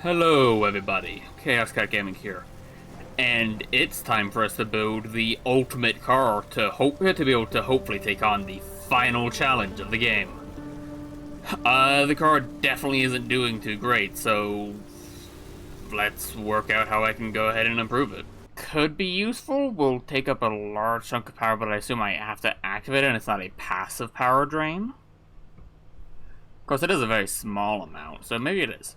Hello everybody, ChaosKatGaming here, and it's time for us to build the ultimate car to be able to hopefully take on the final challenge of the game. The car definitely isn't doing too great, so let's work out how I can go ahead and improve it. Could be useful, will take up a large chunk of power, but I assume I have to activate it and it's not a passive power drain. Of course, it is a very small amount, so maybe it is.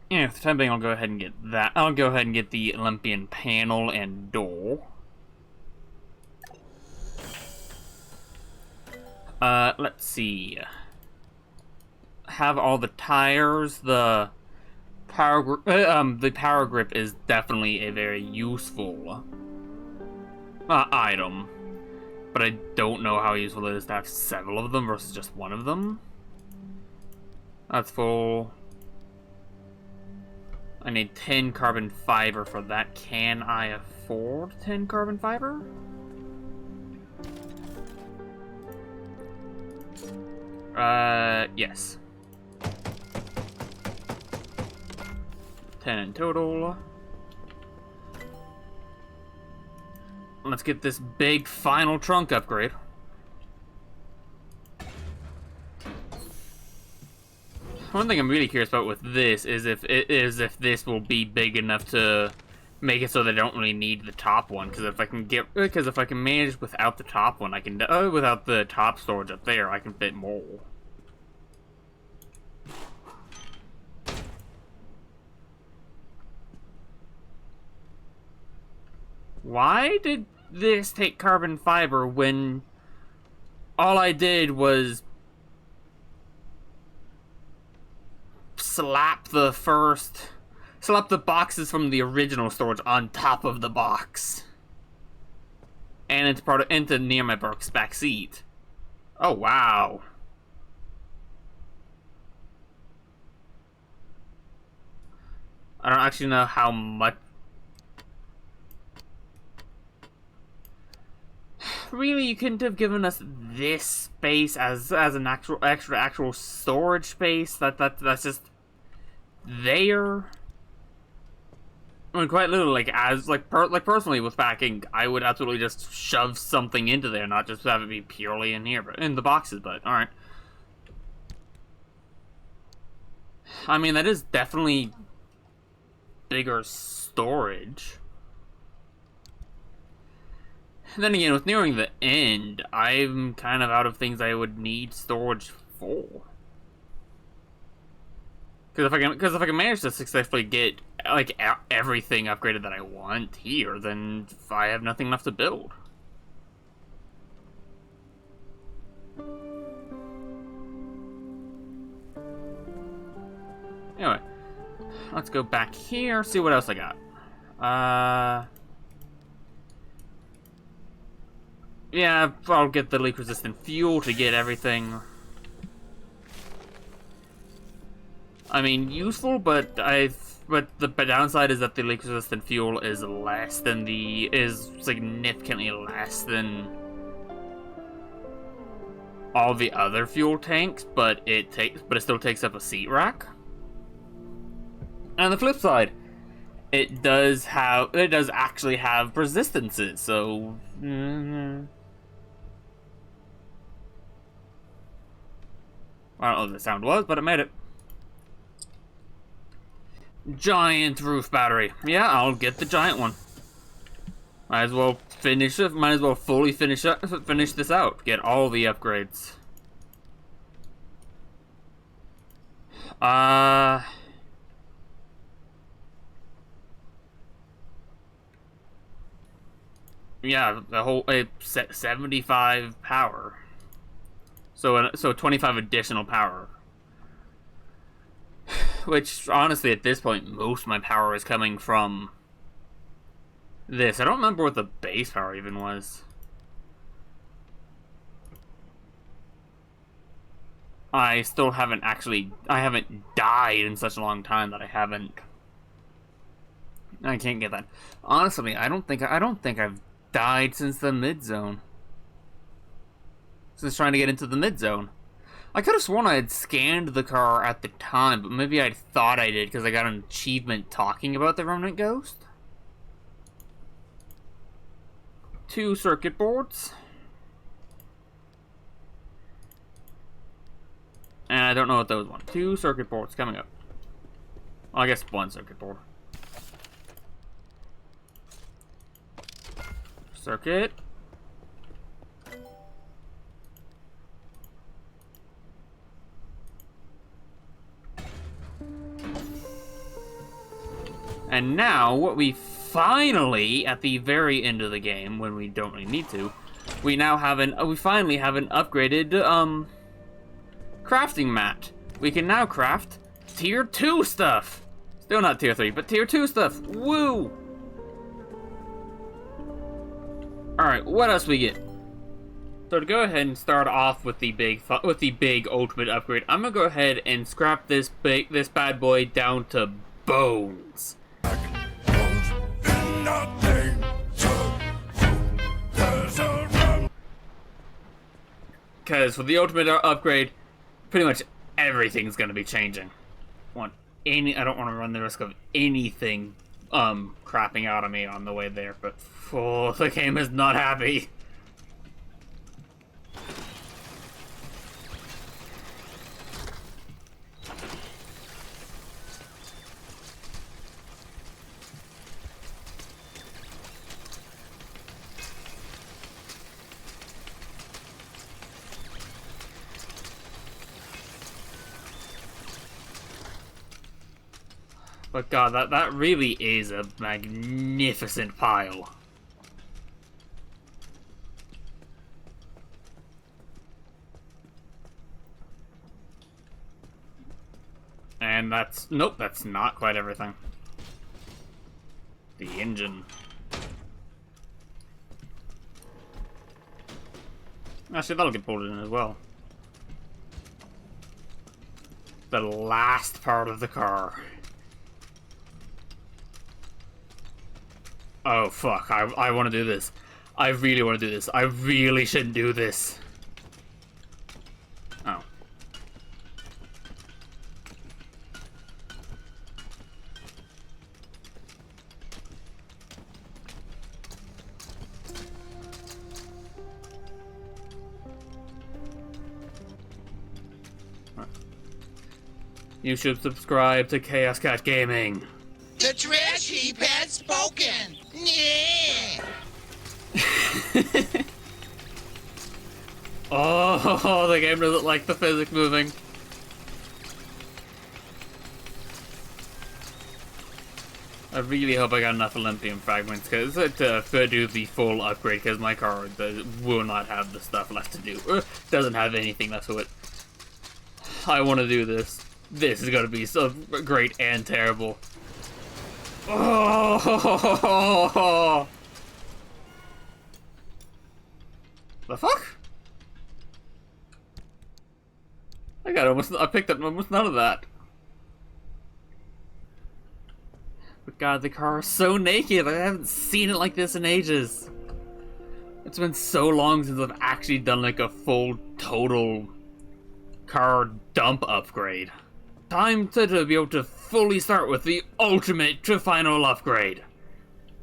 Yeah, for the time being, I'll go ahead and get that. I'll go ahead and get the Olympian panel and door. Let's see. Have all the tires. The power grip is definitely a very useful item, but I don't know how useful it is to have several of them versus just one of them. That's full. I need 10 carbon fiber for that. Can I afford 10 carbon fiber? Yes. 10 in total. Let's get this big final trunk upgrade. One thing I'm really curious about with this is if this will be big enough to make it so they don't really need the top one. Because if I can manage without the top one, I can without the top storage up there, I can fit more. Why did this take carbon fiber when all I did was slap the boxes from the original storage on top of the box, and into near my back seat? Oh wow! I don't actually know how much. Really, you couldn't have given us this space as an actual storage space. That's just there. I mean, quite literally, personally with packing, I would absolutely just shove something into there, not just have it be purely in here, but in the boxes. But all right. I mean, that is definitely bigger storage. Then again, with nearing the end, I'm kind of out of things I would need storage for. Because if I can manage to successfully get like everything upgraded that I want here, then I have nothing left to build. Anyway, let's go back here, see what else I got. Yeah, I'll get the leak-resistant fuel to get everything. I mean, useful, but the downside is that the leak-resistant fuel is significantly less than all the other fuel tanks, but it still takes up a seat rack. And on the flip side, it does actually have resistances, so. I don't know what the sound was, but it made it. Giant roof battery. Yeah, I'll get the giant one. Might as well finish it. Might as well fully finish this out. Get all the upgrades. Yeah, the whole 75 power. So 25 additional power. Which, honestly, at this point, most of my power is coming from this. I don't remember what the base power even was. I haven't died in such a long time that I can't get that. Honestly, I don't think I've died since the mid-zone. Since trying to get into the mid-zone. I could have sworn I had scanned the car at the time, but maybe I thought I did because I got an achievement talking about the Remnant Ghost. 2 circuit boards. And I don't know what those ones. 2 circuit boards coming up. Well, I guess 1 circuit board. Circuit. And now, what we finally, at the very end of the game, when we don't really need to, we now have we finally have an upgraded, crafting mat. We can now craft tier 2 stuff. Still not tier 3, but tier 2 stuff. Woo! Alright, what else we get? So to go ahead and start off with the big ultimate upgrade, I'm gonna go ahead and scrap this bad boy down to bones. Because for the ultimate upgrade, pretty much everything's gonna be changing. I don't want to run the risk of anything crapping out of me on the way there, but the game is not happy. But god, that really is a magnificent pile. And nope, that's not quite everything. The engine. Actually, that'll get pulled in as well. The last part of the car. Oh fuck, I want to do this. I really want to do this. I really shouldn't do this. Oh. You should subscribe to ChaosKatGaming. The trash heap has spoken! Yeah! Oh, the game doesn't like the physics moving. I really hope I got enough Olympian fragments to do the full upgrade, because my car will not have the stuff left to do. Doesn't have anything left to it. I want to do this. This is going to be so great and terrible. Oh! The fuck? I picked up almost none of that. But god, the car is so naked. I haven't seen it like this in ages. It's been so long since I've actually done like a full total car dump upgrade. Time to be able to fully start with the ultimate to final upgrade.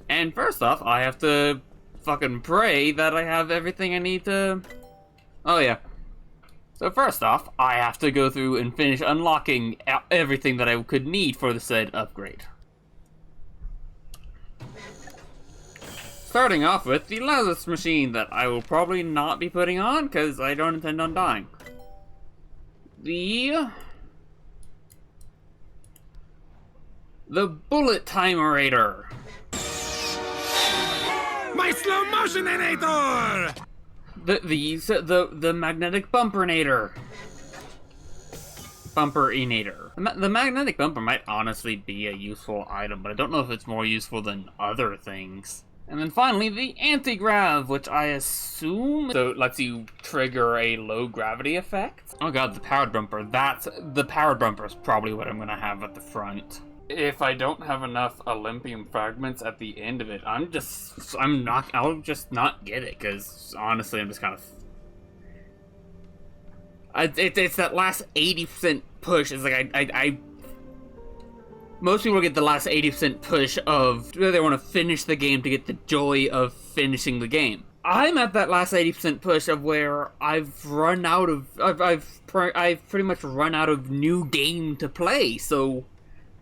And first off, I have to fucking pray that I have everything I need to... Oh yeah. So first off, I have to go through and finish unlocking everything that I could need for the said upgrade. Starting off with the Lazarus machine that I will probably not be putting on because I don't intend on dying. The bullet timerator. My slow motioninator! The magnetic bumpernator. Bumper-inator. The magnetic bumper might honestly be a useful item, but I don't know if it's more useful than other things. And then finally, the anti-grav, which I assume lets you trigger a low gravity effect. Oh god, the powered bumper. The powered bumper is probably what I'm gonna have at the front. If I don't have enough Olympian fragments at the end of it, I'll just not get it, because honestly I'm just kind of... It's that last 80% push. It's like I most people get the last 80% push of they want to finish the game to get the joy of finishing the game. I'm at that last 80% push of where I've run out of I've pretty much run out of new game to play, so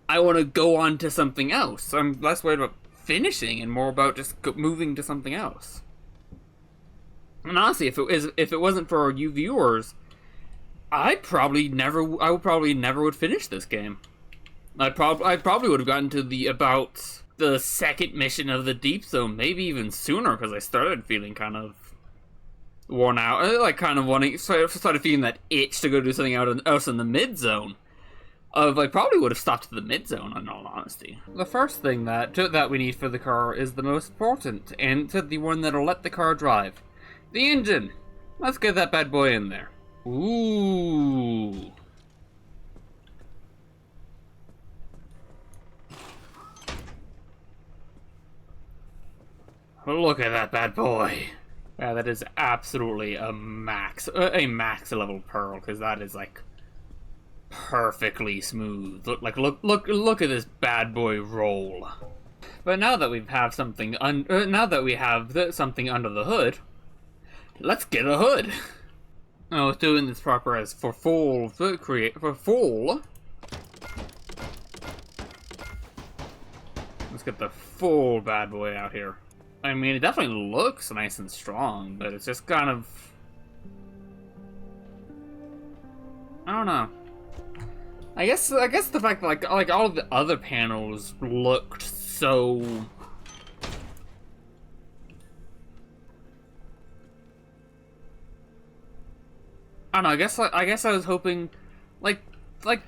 I want to go on to something else. I'm less worried about finishing and more about just moving to something else. And honestly, if it wasn't for you viewers, I would probably never would finish this game. I probably would have gotten to about the second mission of the Deep Zone, maybe even sooner, because I started feeling kind of worn out, like kind of started feeling that itch to go do something else in the mid zone. I probably would have stopped at the mid zone, in all honesty. The first thing that we need for the car is the most important, and the one that'll let the car drive. The engine! Let's get that bad boy in there. Ooh. Look at that bad boy. Yeah, that is absolutely a max level Pearl, because that is like perfectly smooth. Look at this bad boy roll. But now that we have something under the hood, let's get a hood. Oh, doing this proper as for full. Let's get the full bad boy out here. I mean, it definitely looks nice and strong, but it's just kind of, I don't know. I guess the fact that like all of the other panels looked so, I don't know. I guess I was hoping like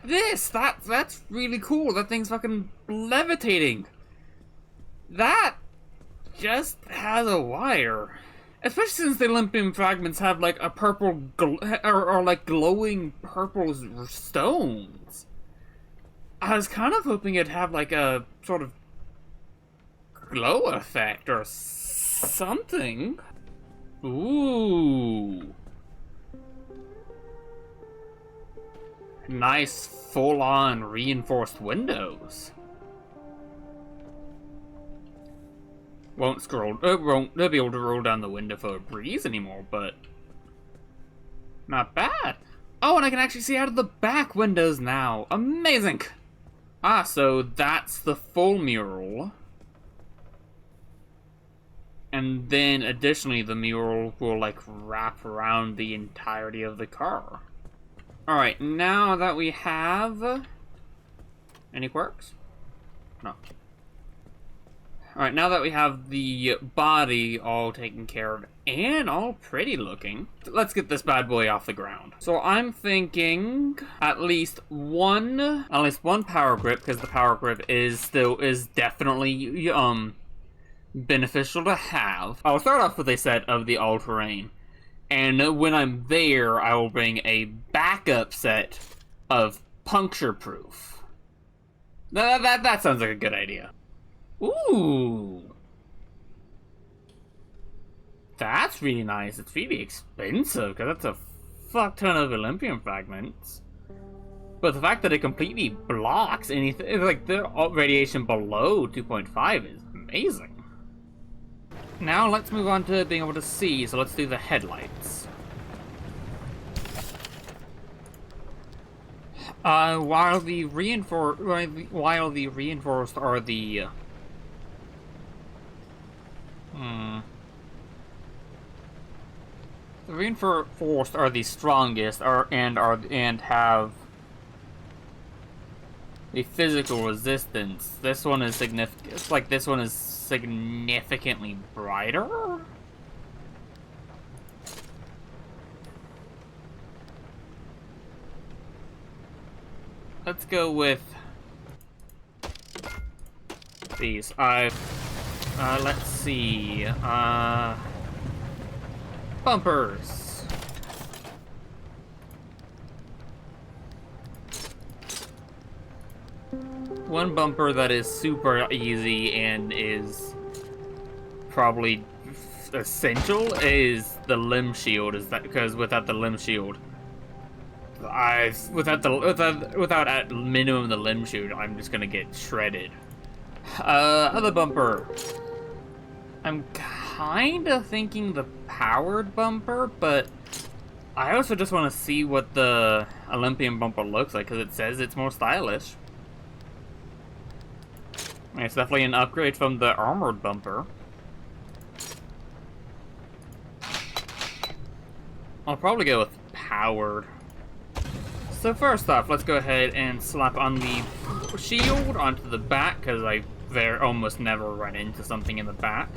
this. That's really cool. That thing's fucking levitating. That just has a wire. Especially since the Olympian fragments have like a purple or like glowing purple stones. I was kind of hoping it'd have like a sort of glow effect or something. Ooh. Nice full-on reinforced windows. Won't be able to roll down the window for a breeze anymore, but not bad. Oh, and I can actually see out of the back windows now. Amazing. Ah, so that's the full mural. And then additionally, the mural will like wrap around the entirety of the car. Alright, now that we have any quirks? No. Alright, now that we have the body all taken care of and all pretty looking, let's get this bad boy off the ground. So I'm thinking at least one power grip, because the power grip is definitely beneficial to have. I'll start off with a set of the all-terrain, and when I'm there, I will bring a backup set of puncture-proof. That sounds like a good idea. Ooh, that's really nice. It's really expensive because that's a fuck ton of Olympian fragments. But the fact that it completely blocks anything, like the radiation below 2.5, is amazing. Now let's move on to being able to see. So let's do the headlights. While the reinforced are the the reinforced are the strongest, and have the physical resistance. This one is significant. It's like this one is significantly brighter. Let's go with these. Let's see. Bumpers. One bumper that is super easy and is probably essential is the limb shield. Is that because without the limb shield, Without at minimum the limb shoot, I'm just gonna get shredded. Other bumper. I'm kinda thinking the powered bumper, but I also just want to see what the Olympian bumper looks like, because it says it's more stylish. It's definitely an upgrade from the armored bumper. I'll probably go with powered. So first off, let's go ahead and slap on the shield onto the back, because I almost never run into something in the back.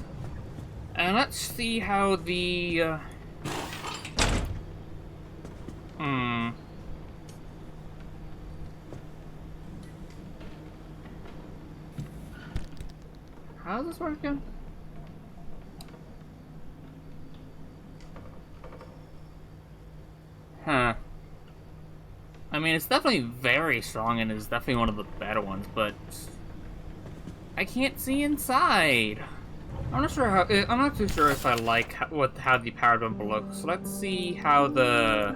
And let's see how the... How's this working? Huh. I mean, it's definitely very strong and is definitely one of the better ones, but I can't see inside. I'm not too sure if I like how the powered bumper looks. So let's see how the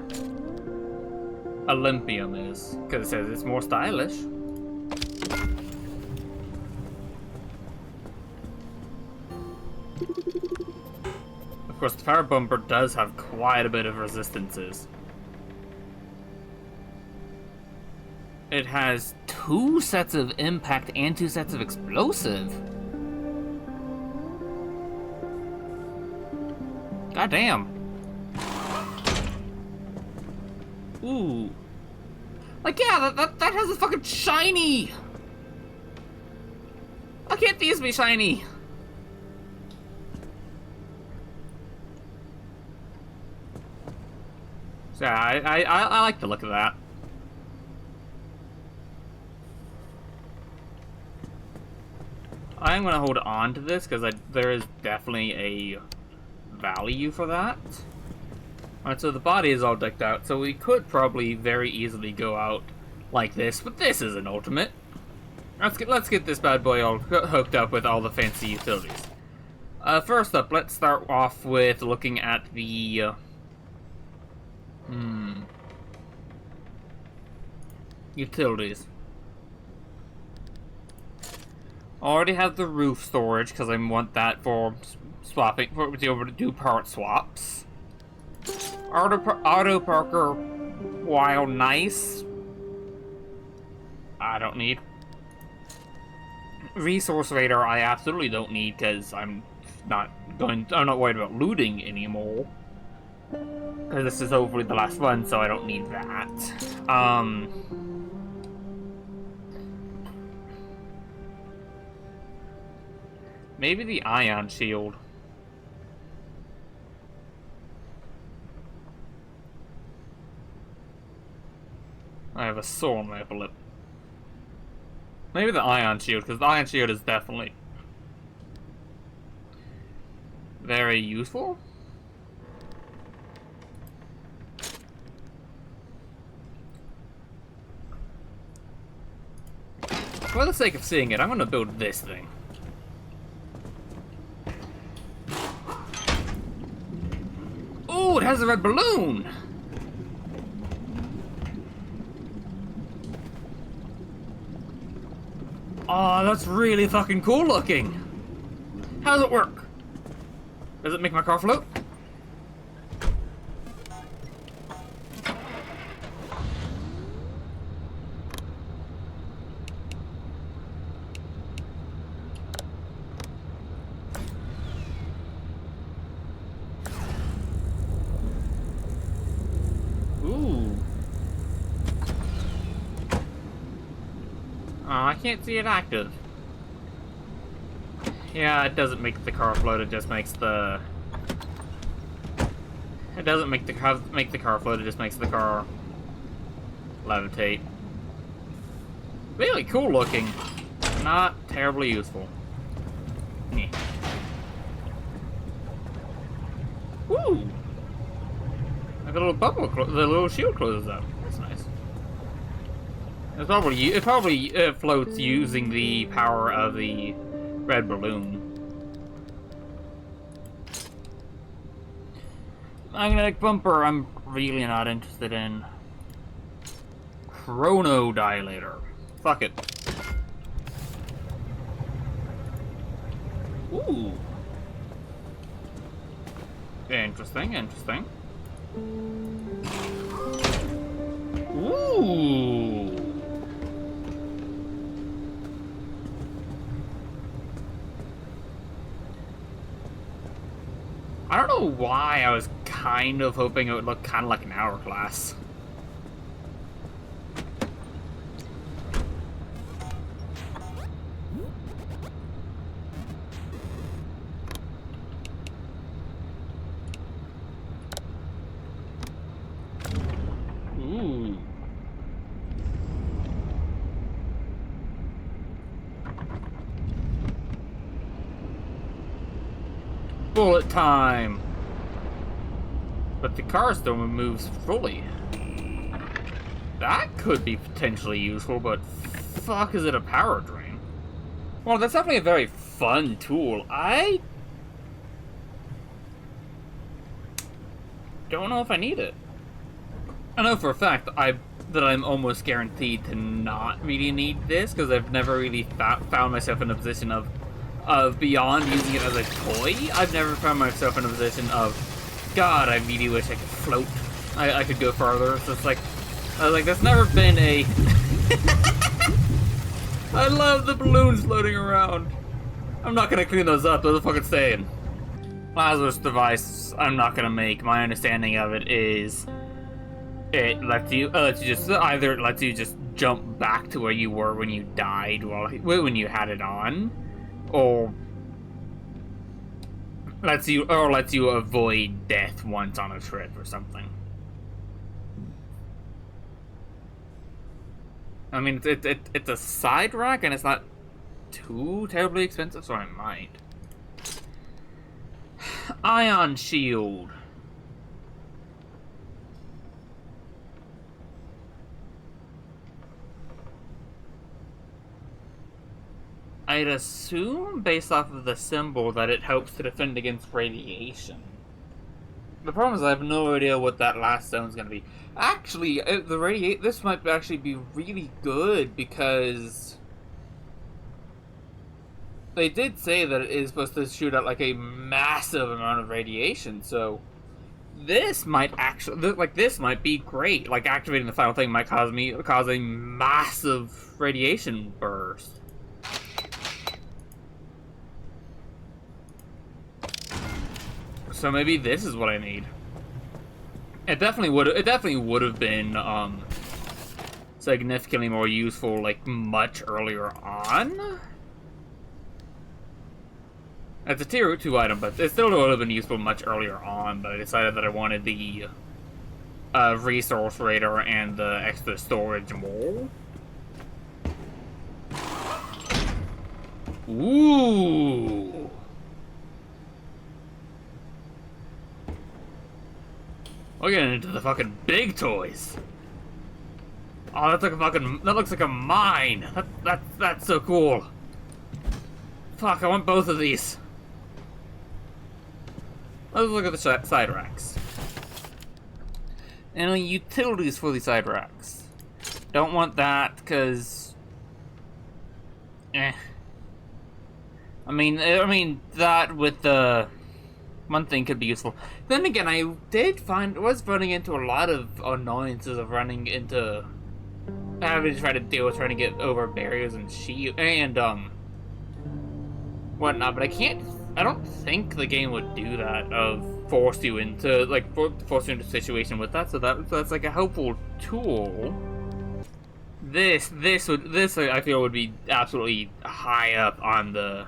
Olympium is, because it says it's more stylish. Of course, the powered bumper does have quite a bit of resistances. It has 2 sets of impact and 2 sets of explosive. God damn. Ooh. Like, yeah, that has a fucking shiny. Why can't these be shiny? So yeah, I like the look of that. I'm gonna hold on to this because there is definitely a value for that. Alright, so the body is all decked out, so we could probably very easily go out like this, but this is an ultimate. Let's get this bad boy all hooked up with all the fancy utilities. First up, let's start off with looking at the utilities. I already have the roof storage because I want that for swapping, to be able to do part swaps. Auto Parker, while nice, I don't need. Resource Radar, I absolutely don't need because I'm not worried about looting anymore. Because this is hopefully the last one, so I don't need that. Maybe the ion shield. I have a sore on my upper lip. Maybe the ion shield, because the ion shield is definitely very useful. For the sake of seeing it, I'm going to build this thing. Ooh, it has a red balloon! Oh, that's really fucking cool looking. How does it work? Does it make my car float? Ooh. Oh, I can't see it active. Yeah, it doesn't make the car float, it just makes the... It doesn't make the car float, it just makes the car levitate. Really cool looking. Not terribly useful. Yeah. Woo! Like a little bubble, the little shield closes up. That's nice. It probably floats using the power of the red balloon. Magnetic bumper, I'm really not interested in. chrono dilator. Fuck it. Ooh. Interesting, interesting. Ooh. I don't know why I was kind of hoping it would look kind of like an hourglass. Ooh. Bullet time! But the car still moves fully. That could be potentially useful, but fuck, is it a power drain? Well, that's definitely a very fun tool. I don't know if I need it. I know for a fact that I'm almost guaranteed to not really need this, because I've never really found myself in a position of beyond using it as a toy. I've never found myself in a position of, God, I really wish I could float. I could go farther. So it's like, I was like, that's never been a... I love the balloons floating around. I'm not gonna clean those up, those are fucking staying. Lazarus device, I'm not gonna make. My understanding of it is it lets you just jump back to where you were when you died when you had it on, or lets you avoid death once on a trip or something. I mean, it's a side rack and it's not too terribly expensive, so I might. Ion shield. I'd assume, based off of the symbol, that it helps to defend against radiation. The problem is I have no idea what that last zone's gonna be. Actually, this might actually be really good, because they did say that it is supposed to shoot out like a massive amount of radiation, so this might actually, this might be great. Like, activating the final thing might cause a massive radiation burst. So maybe this is what I need. It definitely would have been significantly more useful, like, much earlier on. It's a tier 2 item, but it still would have been useful much earlier on. But I decided that I wanted the resource raider and the extra storage more. Ooh. We're getting into the fucking big toys. Oh, that looks like a mine. That's so cool. Fuck, I want both of these. Let's look at the side racks. And the utilities for the side racks. Don't want that, because... I mean, that with the... one thing could be useful. Then again, I was running into a lot of annoyances of running into... having to try to deal with trying to get over barriers and whatnot, but I don't think the game would do that, of force you into a situation with that, so that's like a helpful tool. This I feel would be absolutely high up on the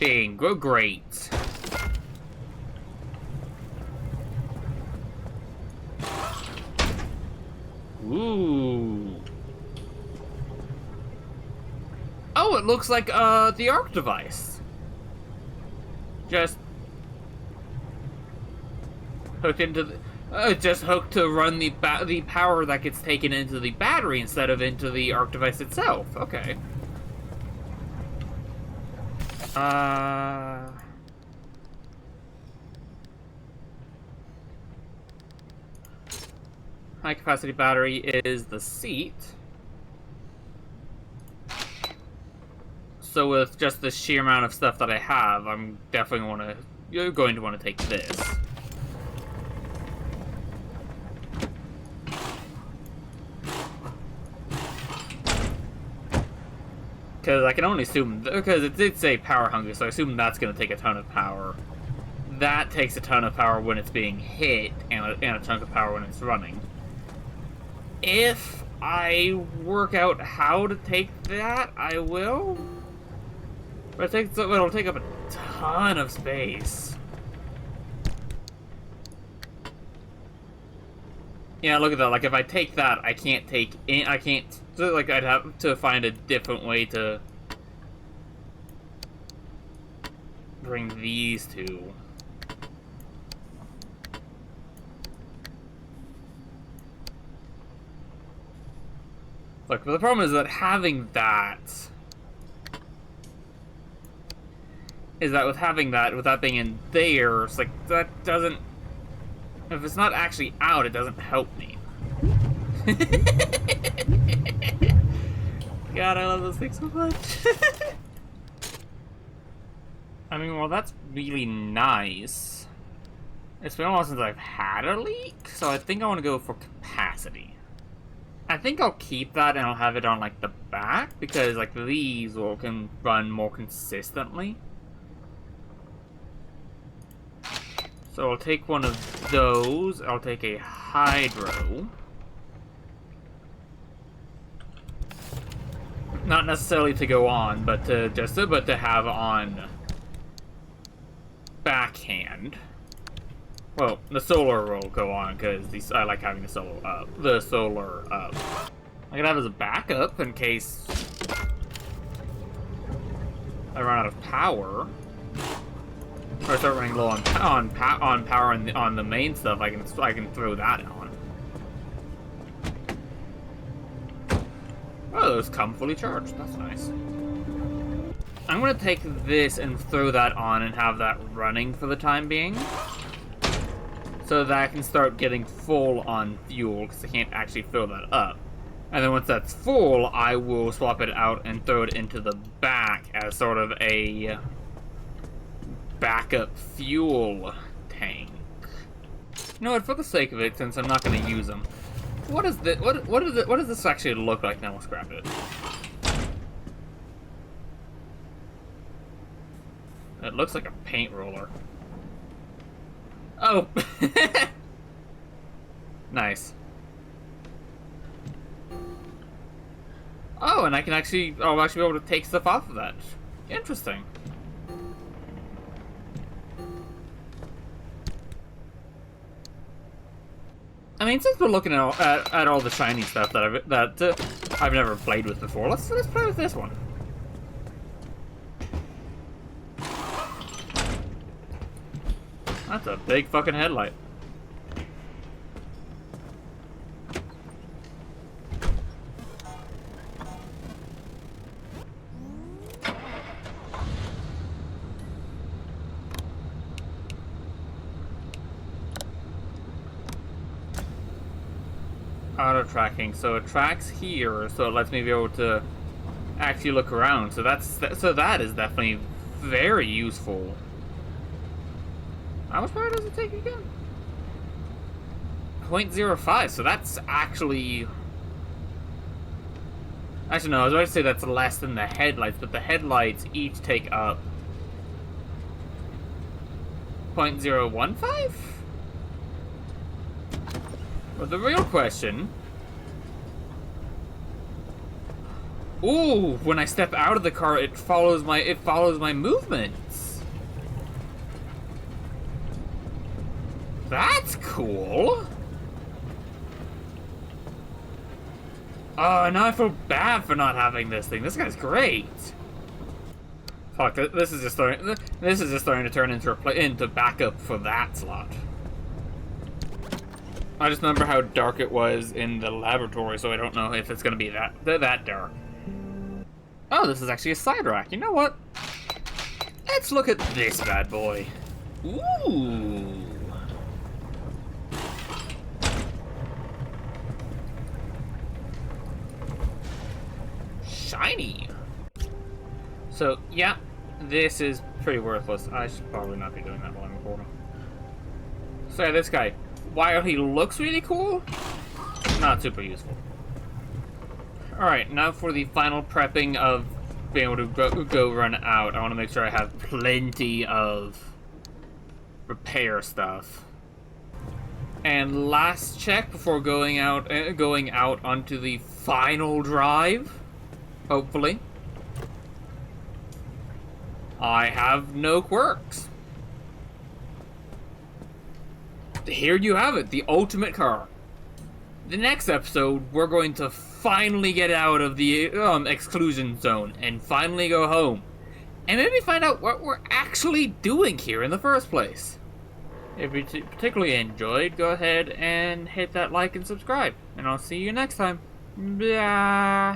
being great. Ooh. Oh, it looks like the arc device. Just hooked into the, just hooked to run the power that gets taken into the battery instead of into the arc device itself. Okay. high capacity battery is the seat. So with just the sheer amount of stuff that I have, I'm definitely going to want to take this. Because I can only assume, because it did say power hungry, so I assume that's going to take a ton of power. That takes a ton of power when it's being hit, and a chunk of power when it's running. If I work out how to take that, I will. But it'll take up a ton of space. Yeah, look at that. Like, if I take that, I can't take in. I can't. So, like, I'd have to find a different way to bring these two. Look, but the problem is that having that with that being in there, it's like that doesn't. If it's not actually out, it doesn't help me. God, I love those things so much. I mean, well, that's really nice. It's been a while since I've had a leak, so I think I want to go for capacity. I think I'll keep that and I'll have it on, like, the back, because, like, these can run more consistently. So I'll take one of those. I'll take a hydro. Not necessarily to go on, but to have on backhand. Well, the solar will go on because I like having the solar up. I can have as a backup in case I run out of power. Or I start running low on power on the main stuff. I can throw that on. Oh, those come fully charged. That's nice. I'm gonna take this and throw that on and have that running for the time being, so that I can start getting full on fuel because I can't actually fill that up. And then once that's full, I will swap it out and throw it into the back as sort of a backup fuel tank. You know what? For the sake of it, since I'm not going to use them, what does this actually look like? Now we'll scrap it. It looks like a paint roller. Oh, nice. Oh, and I'll actually be able to take stuff off of that. Interesting. I mean, since we're looking at all the shiny stuff that I've never played with before, let's play with this one. That's a big fucking headlight. Auto tracking, so it tracks here, so it lets me be able to actually look around. So that is definitely very useful. How much power does it take again? 0.05, so that's actually no, I was about to say that's less than the headlights, but the headlights each take up 0.015? But the real question... Ooh, when I step out of the car, it follows my movements. That's cool. Oh, now I feel bad for not having this thing. This guy's great. Fuck, this is just starting to turn into backup for that slot. I just remember how dark it was in the laboratory, so I don't know if it's gonna be that dark. Oh, this is actually a side rack. You know what? Let's look at this bad boy. Ooh. shiny. So, yeah, this is pretty worthless. I should probably not be doing that while I'm recording. So, yeah, this guy, while he looks really cool, not super useful. Alright, now for the final prepping of being able to go run out. I want to make sure I have plenty of repair stuff. And last check before going out onto the final drive, hopefully. I have no quirks. Here you have it, the ultimate car. The next episode, we're going to finally get out of the exclusion zone and finally go home. And maybe find out what we're actually doing here in the first place. If you particularly enjoyed, go ahead and hit that like and subscribe. And I'll see you next time. Bye.